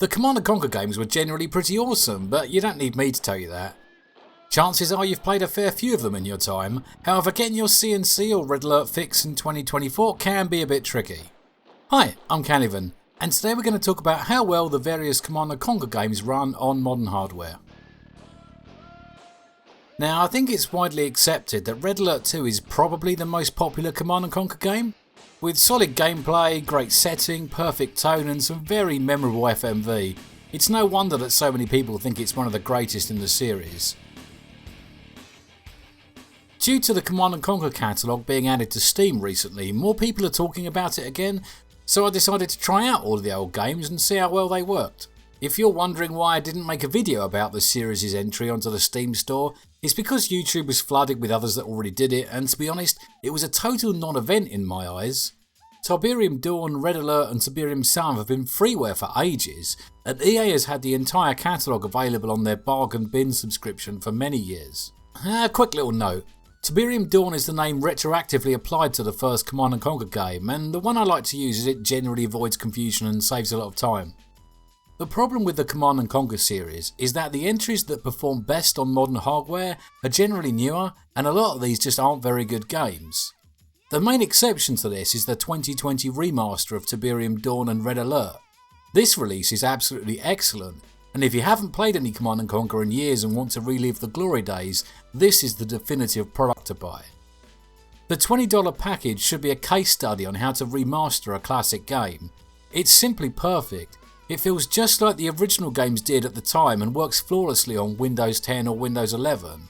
The Command & Conquer games were generally pretty awesome, but you don't need me to tell you that. Chances are you've played a fair few of them in your time, however getting your CNC or Red Alert fix in 2024 can be a bit tricky. Hi, I'm Canavan, and today we're going to talk about how well the various Command & Conquer games run on modern hardware. Now, I think it's widely accepted that Red Alert 2 is probably the most popular Command & Conquer game. With solid gameplay, great setting, perfect tone and some very memorable FMV, it's no wonder that so many people think it's one of the greatest in the series. Due to the Command & Conquer catalogue being added to Steam recently, more people are talking about it again, so I decided to try out all of the old games and see how well they worked. If you're wondering why I didn't make a video about the series' entry onto the Steam store, it's because YouTube was flooded with others that already did it, and to be honest, it was a total non-event in my eyes. Tiberium Dawn, Red Alert and Tiberium Sun have been freeware for ages, and EA has had the entire catalogue available on their bargain bin subscription for many years. A quick little note. Tiberium Dawn is the name retroactively applied to the first Command & Conquer game, and the one I like to use is it generally avoids confusion and saves a lot of time. The problem with the Command & Conquer series is that the entries that perform best on modern hardware are generally newer, and a lot of these just aren't very good games. The main exception to this is the 2020 remaster of Tiberium Dawn and Red Alert. This release is absolutely excellent, and if you haven't played any Command & Conquer in years and want to relive the glory days, this is the definitive product to buy. The $20 package should be a case study on how to remaster a classic game. It's simply perfect. It feels just like the original games did at the time and works flawlessly on Windows 10 or Windows 11.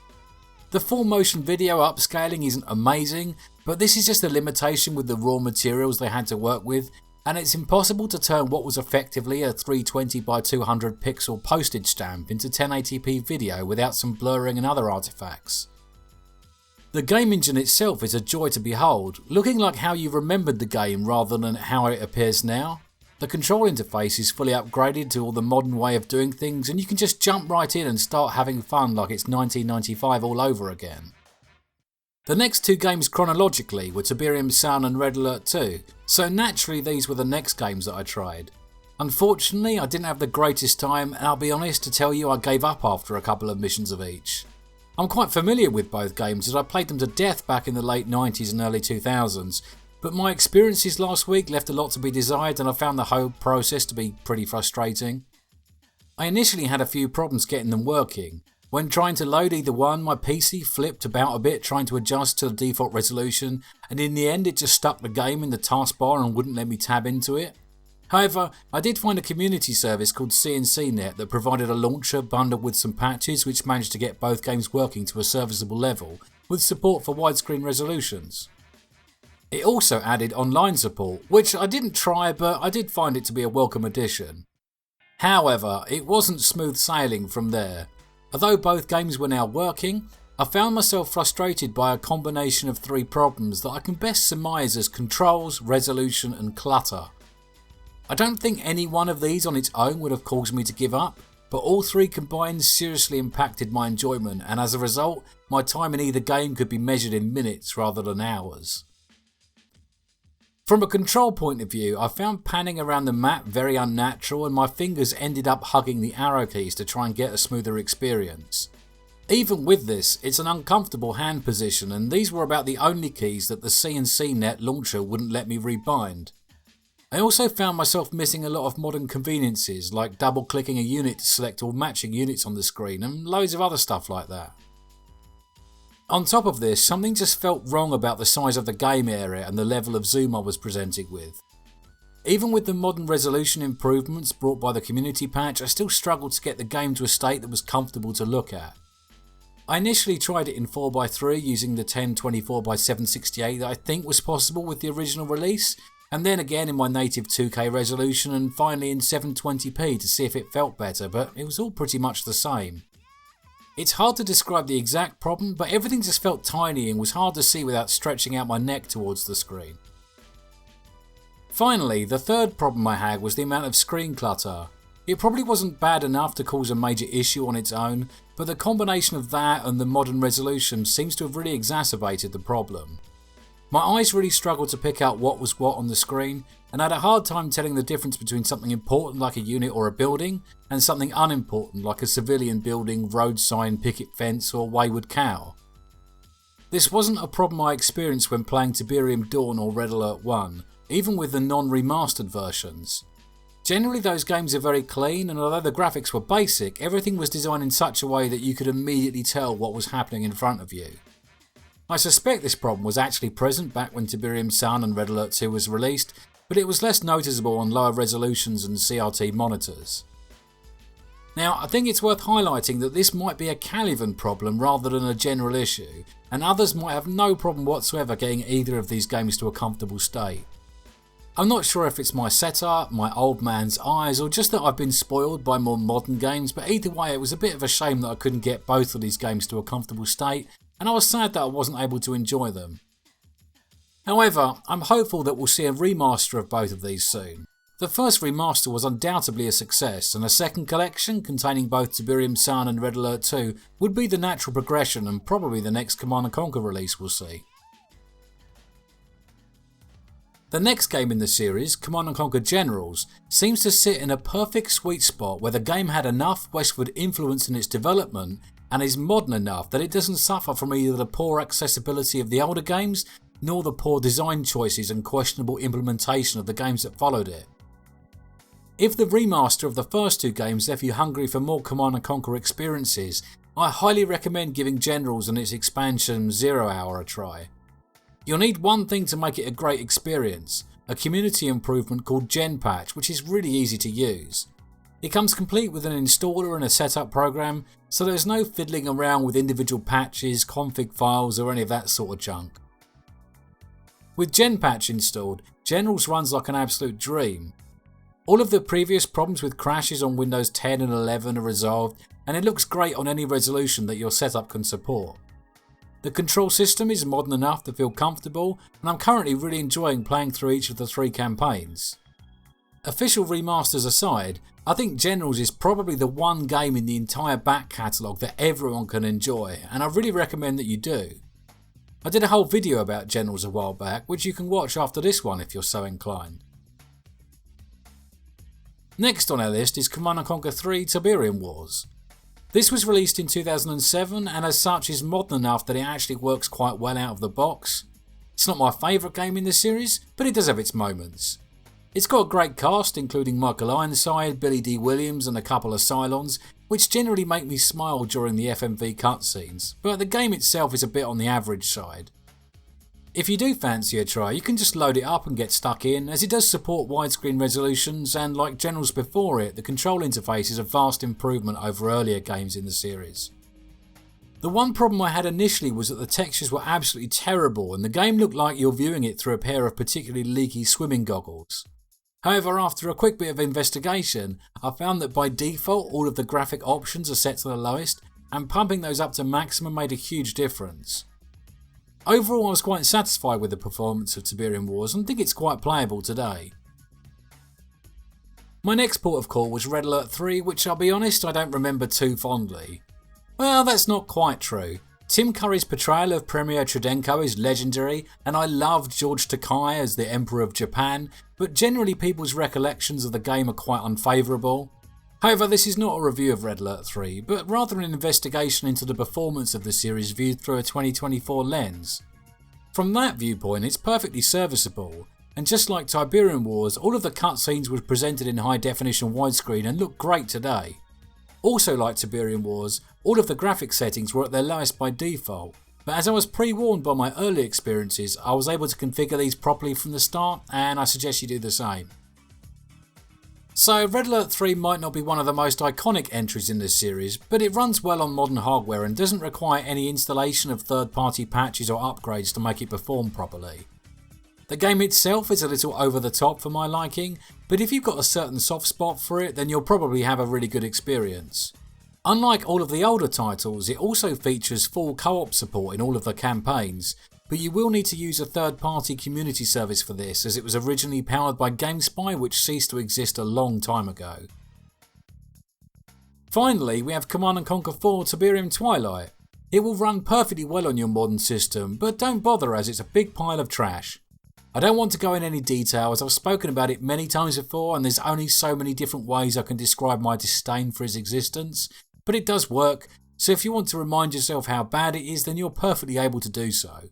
The full motion video upscaling isn't amazing, but this is just a limitation with the raw materials they had to work with, and it's impossible to turn what was effectively a 320 by 200 pixel postage stamp into 1080p video without some blurring and other artifacts. The game engine itself is a joy to behold, looking like how you remembered the game rather than how it appears now. The control interface is fully upgraded to all the modern way of doing things, and you can just jump right in and start having fun like it's 1995 all over again. The next two games chronologically were Tiberium Sun and Red Alert 2, so naturally these were the next games that I tried. Unfortunately, I didn't have the greatest time, and I'll be honest to tell you I gave up after a couple of missions of each. I'm quite familiar with both games as I played them to death back in the late 90s and early 2000s, but my experiences last week left a lot to be desired and I found the whole process to be pretty frustrating. I initially had a few problems getting them working. When trying to load either one, my PC flipped about a bit trying to adjust to the default resolution, and in the end it just stuck the game in the taskbar and wouldn't let me tab into it. However, I did find a community service called CNCnet that provided a launcher bundled with some patches which managed to get both games working to a serviceable level, with support for widescreen resolutions. It also added online support, which I didn't try, but I did find it to be a welcome addition. However, it wasn't smooth sailing from there. Although both games were now working, I found myself frustrated by a combination of three problems that I can best surmise as controls, resolution and clutter. I don't think any one of these on its own would have caused me to give up, but all three combined seriously impacted my enjoyment, and as a result, my time in either game could be measured in minutes rather than hours. From a control point of view, I found panning around the map very unnatural and my fingers ended up hugging the arrow keys to try and get a smoother experience. Even with this, it's an uncomfortable hand position and these were about the only keys that the CNCnet launcher wouldn't let me rebind. I also found myself missing a lot of modern conveniences like double clicking a unit to select all matching units on the screen and loads of other stuff like that. On top of this, something just felt wrong about the size of the game area and the level of zoom I was presented with. Even with the modern resolution improvements brought by the community patch, I still struggled to get the game to a state that was comfortable to look at. I initially tried it in 4x3 using the 1024x768 that I think was possible with the original release, and then again in my native 2K resolution and finally in 720p to see if it felt better, but it was all pretty much the same. It's hard to describe the exact problem, but everything just felt tiny and was hard to see without stretching out my neck towards the screen. Finally, the third problem I had was the amount of screen clutter. It probably wasn't bad enough to cause a major issue on its own, but the combination of that and the modern resolution seems to have really exacerbated the problem. My eyes really struggled to pick out what was what on the screen, and had a hard time telling the difference between something important like a unit or a building and something unimportant like a civilian building, road sign, picket fence or wayward cow. This wasn't a problem I experienced when playing Tiberium Dawn or Red Alert 1, even with the non-remastered versions. Generally those games are very clean, and although the graphics were basic, everything was designed in such a way that you could immediately tell what was happening in front of you. I suspect this problem was actually present back when Tiberium Sun and Red Alert 2 was released, but it was less noticeable on lower resolutions and CRT monitors. Now, I think it's worth highlighting that this might be a Caliban problem rather than a general issue, and others might have no problem whatsoever getting either of these games to a comfortable state. I'm not sure if it's my setup, my old man's eyes, or just that I've been spoiled by more modern games, but either way it was a bit of a shame that I couldn't get both of these games to a comfortable state, and I was sad that I wasn't able to enjoy them. However, I'm hopeful that we'll see a remaster of both of these soon. The first remaster was undoubtedly a success, and a second collection containing both Tiberium Sun and Red Alert 2 would be the natural progression and probably the next Command & Conquer release we'll see. The next game in the series, Command & Conquer Generals, seems to sit in a perfect sweet spot where the game had enough westward influence in its development and is modern enough that it doesn't suffer from either the poor accessibility of the older games nor the poor design choices and questionable implementation of the games that followed it. If the remaster of the first two games left you hungry for more Command & Conquer experiences, I highly recommend giving Generals and its expansion 0 Hour a try. You'll need one thing to make it a great experience, a community improvement called Gen Patch, which is really easy to use. It comes complete with an installer and a setup program, so there's no fiddling around with individual patches, config files or any of that sort of junk. With Gen Patch installed, Generals runs like an absolute dream. All of the previous problems with crashes on Windows 10 and 11 are resolved, and it looks great on any resolution that your setup can support. The control system is modern enough to feel comfortable, and I'm currently really enjoying playing through each of the 3 campaigns. Official remasters aside, I think Generals is probably the one game in the entire back catalogue that everyone can enjoy, and I really recommend that you do. I did a whole video about Generals a while back, which you can watch after this one if you're so inclined. Next on our list is Command & Conquer 3 Tiberium Wars. This was released in 2007 and as such is modern enough that it actually works quite well out of the box. It's not my favourite game in the series, but it does have its moments. It's got a great cast including Michael Ironside, Billy D. Williams and a couple of Cylons, which generally make me smile during the FMV cutscenes, but the game itself is a bit on the average side. If you do fancy a try, you can just load it up and get stuck in, as it does support widescreen resolutions and like Generals before it, the control interface is a vast improvement over earlier games in the series. The one problem I had initially was that the textures were absolutely terrible and the game looked like you're viewing it through a pair of particularly leaky swimming goggles. However, after a quick bit of investigation, I found that by default all of the graphic options are set to the lowest, and pumping those up to maximum made a huge difference. Overall, I was quite satisfied with the performance of Tiberium Wars and think it's quite playable today. My next port of call was Red Alert 3, which I'll be honest I don't remember too fondly. Well, that's not quite true. Tim Curry's portrayal of Premier Trudenko is legendary, and I loved George Takei as the Emperor of Japan, but generally people's recollections of the game are quite unfavourable. However, this is not a review of Red Alert 3, but rather an investigation into the performance of the series viewed through a 2024 lens. From that viewpoint, it's perfectly serviceable, and just like Tiberium Wars, all of the cutscenes were presented in high definition widescreen and look great today. Also like Tiberium Wars, all of the graphic settings were at their lowest by default, but as I was pre-warned by my early experiences, I was able to configure these properly from the start, and I suggest you do the same. So Red Alert 3 might not be one of the most iconic entries in this series, but it runs well on modern hardware and doesn't require any installation of third-party patches or upgrades to make it perform properly. The game itself is a little over the top for my liking, but if you've got a certain soft spot for it, then you'll probably have a really good experience. Unlike all of the older titles, it also features full co-op support in all of the campaigns, but you will need to use a third-party community service for this, as it was originally powered by GameSpy, which ceased to exist a long time ago. Finally, we have Command & Conquer 4 Tiberium Twilight. It will run perfectly well on your modern system, but don't bother as it's a big pile of trash. I don't want to go in any detail as I've spoken about it many times before and there's only so many different ways I can describe my disdain for its existence, but it does work, so if you want to remind yourself how bad it is then you're perfectly able to do so.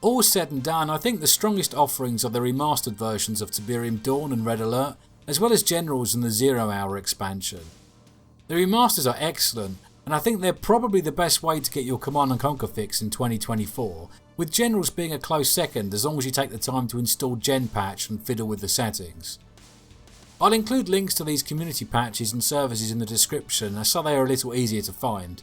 All said and done, I think the strongest offerings are the remastered versions of Tiberium Dawn and Red Alert, as well as Generals and the 0 Hour expansion. The remasters are excellent, and I think they're probably the best way to get your Command & Conquer fix in 2024, with Generals being a close second as long as you take the time to install Gen Patch and fiddle with the settings. I'll include links to these community patches and services in the description so they are a little easier to find.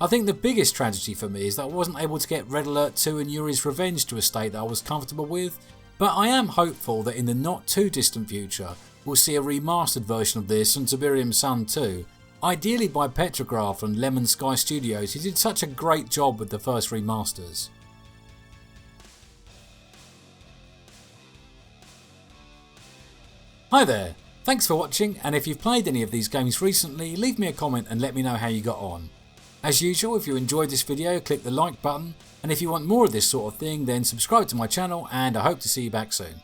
I think the biggest tragedy for me is that I wasn't able to get Red Alert 2 and Yuri's Revenge to a state that I was comfortable with, but I am hopeful that in the not too distant future we'll see a remastered version of this and Tiberium Sun 2, ideally by Petrograph and Lemon Sky Studios who did such a great job with the first remasters. Hi there, thanks for watching, and if you've played any of these games recently, leave me a comment and let me know how you got on. As usual, if you enjoyed this video, click the like button, and if you want more of this sort of thing then subscribe to my channel and I hope to see you back soon.